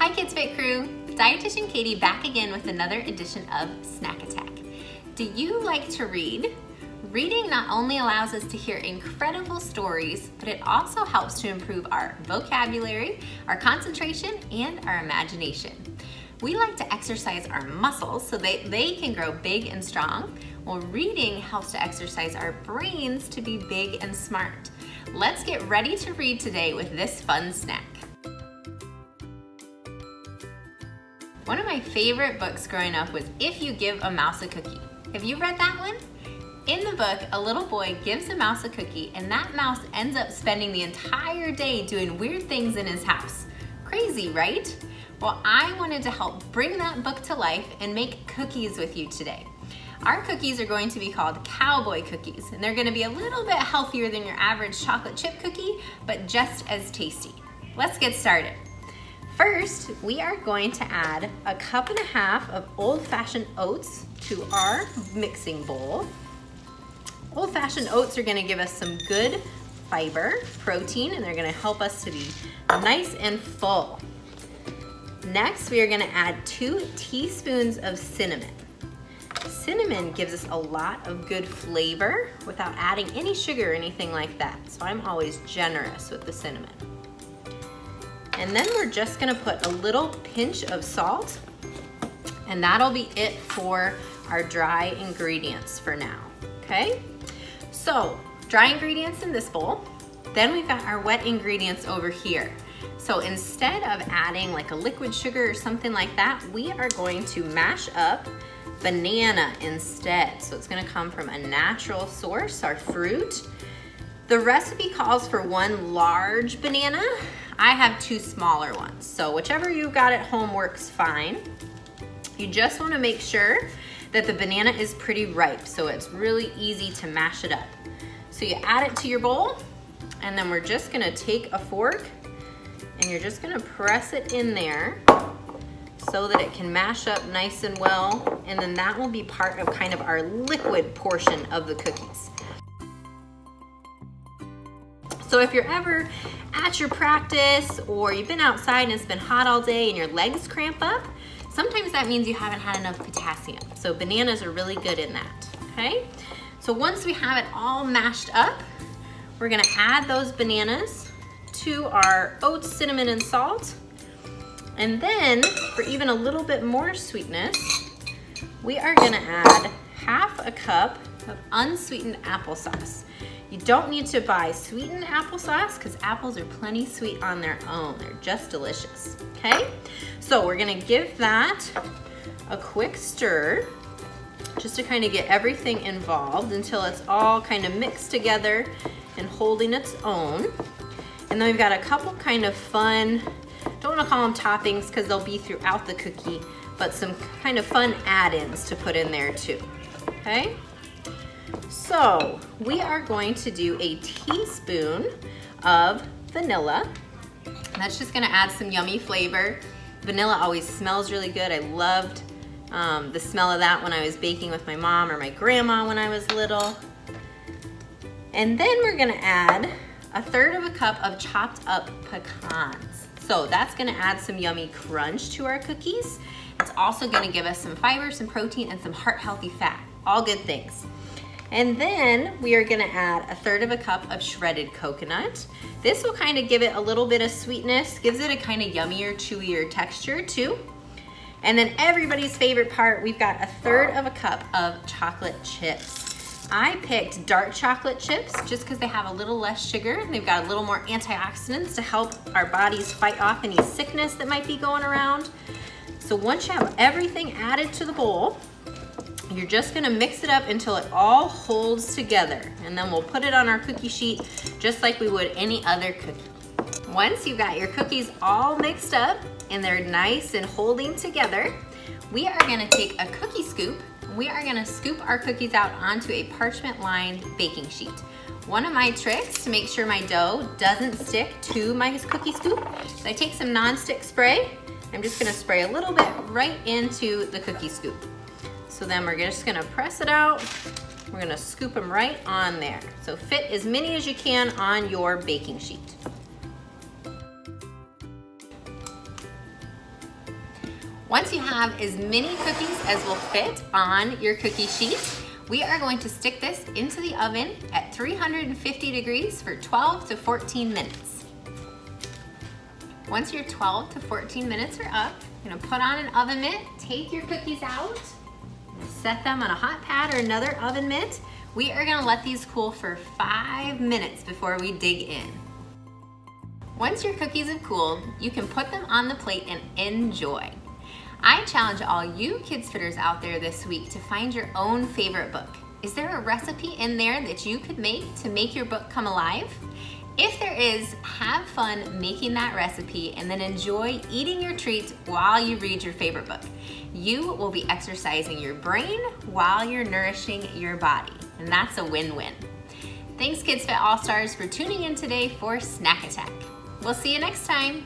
Hi Kids Fit Crew, Dietitian Katie back again with another edition of Snack Attack. Do you like to read? Reading not only allows us to hear incredible stories, but it also helps to improve our vocabulary, our concentration, and our imagination. We like to exercise our muscles so they can grow big and strong, while reading helps to exercise our brains to be big and smart. Let's get ready to read today with this fun snack. One of my favorite books growing up was If You Give a Mouse a Cookie. Have you read that one? In the book, a little boy gives a mouse a cookie and that mouse ends up spending the entire day doing weird things in his house. Crazy, right? Well, I wanted to help bring that book to life and make cookies with you today. Our cookies are going to be called Cowboy Cookies, and they're going to be a little bit healthier than your average chocolate chip cookie, but just as tasty. Let's get started. First, we are going to add 1.5 cups of old-fashioned oats to our mixing bowl. Old-fashioned oats are going to give us some good fiber, protein, and they're going to help us to be nice and full. Next, we are going to add 2 teaspoons of cinnamon. Cinnamon gives us a lot of good flavor without adding any sugar or anything like that, so I'm always generous with the cinnamon. And then we're just gonna put a little pinch of salt, and that'll be it for our dry ingredients for now, okay? So, dry ingredients in this bowl, then we've got our wet ingredients over here. So instead of adding like a liquid sugar or something like that, we are going to mash up banana instead. So it's gonna come from a natural source, our fruit. The recipe calls for 1 large banana. I have 2 smaller ones, so whichever you got at home works fine. You just wanna make sure that the banana is pretty ripe, so it's really easy to mash it up. So you add it to your bowl, and then we're just gonna take a fork, and you're just gonna press it in there so that it can mash up nice and well, and then that will be part of kind of our liquid portion of the cookies. So if you're ever at your practice or you've been outside and it's been hot all day and your legs cramp up, sometimes that means you haven't had enough potassium. So bananas are really good in that, okay? So once we have it all mashed up, we're gonna add those bananas to our oats, cinnamon, and salt. And then for even a little bit more sweetness, we are gonna add 1/2 cup of unsweetened applesauce. You don't need to buy sweetened applesauce because apples are plenty sweet on their own. They're just delicious, okay? So we're gonna give that a quick stir just to kind of get everything involved until it's all kind of mixed together and holding its own. And then we've got a couple kind of fun, don't wanna call them toppings because they'll be throughout the cookie, but some kind of fun add-ins to put in there too, okay? So we are going to do a teaspoon of vanilla. That's just gonna add some yummy flavor. Vanilla always smells really good. I loved the smell of that when I was baking with my mom or my grandma when I was little. And then we're gonna add 1/3 cup of chopped up pecans. So that's gonna add some yummy crunch to our cookies. It's also gonna give us some fiber, some protein, and some heart-healthy fat. All good things. And then we are gonna add 1/3 cup of shredded coconut. This will kind of give it a little bit of sweetness, gives it a kind of yummier, chewier texture too. And then everybody's favorite part, we've got 1/3 cup of chocolate chips. I picked dark chocolate chips just because they have a little less sugar and they've got a little more antioxidants to help our bodies fight off any sickness that might be going around. So once you have everything added to the bowl, you're just gonna mix it up until it all holds together, and then we'll put it on our cookie sheet just like we would any other cookie. Once you've got your cookies all mixed up and they're nice and holding together, we are gonna take a cookie scoop and we are gonna scoop our cookies out onto a parchment-lined baking sheet. One of my tricks to make sure my dough doesn't stick to my cookie scoop is I take some non-stick spray. I'm just gonna spray a little bit right into the cookie scoop. So then we're just gonna press it out. We're gonna scoop them right on there. So fit as many as you can on your baking sheet. Once you have as many cookies as will fit on your cookie sheet, we are going to stick this into the oven at 350 degrees for 12 to 14 minutes. Once your 12 to 14 minutes are up, you're gonna put on an oven mitt, take your cookies out, set them on a hot pad or another oven mitt. We are gonna let these cool for 5 minutes before we dig in. Once your cookies have cooled, you can put them on the plate and enjoy. I challenge all you Kids Fitters out there this week to find your own favorite book. Is there a recipe in there that you could make to make your book come alive? If there is, have fun making that recipe and then enjoy eating your treats while you read your favorite book. You will be exercising your brain while you're nourishing your body, and that's a win-win. Thanks Kids Fit All-Stars for tuning in today for Snack Attack. We'll see you next time.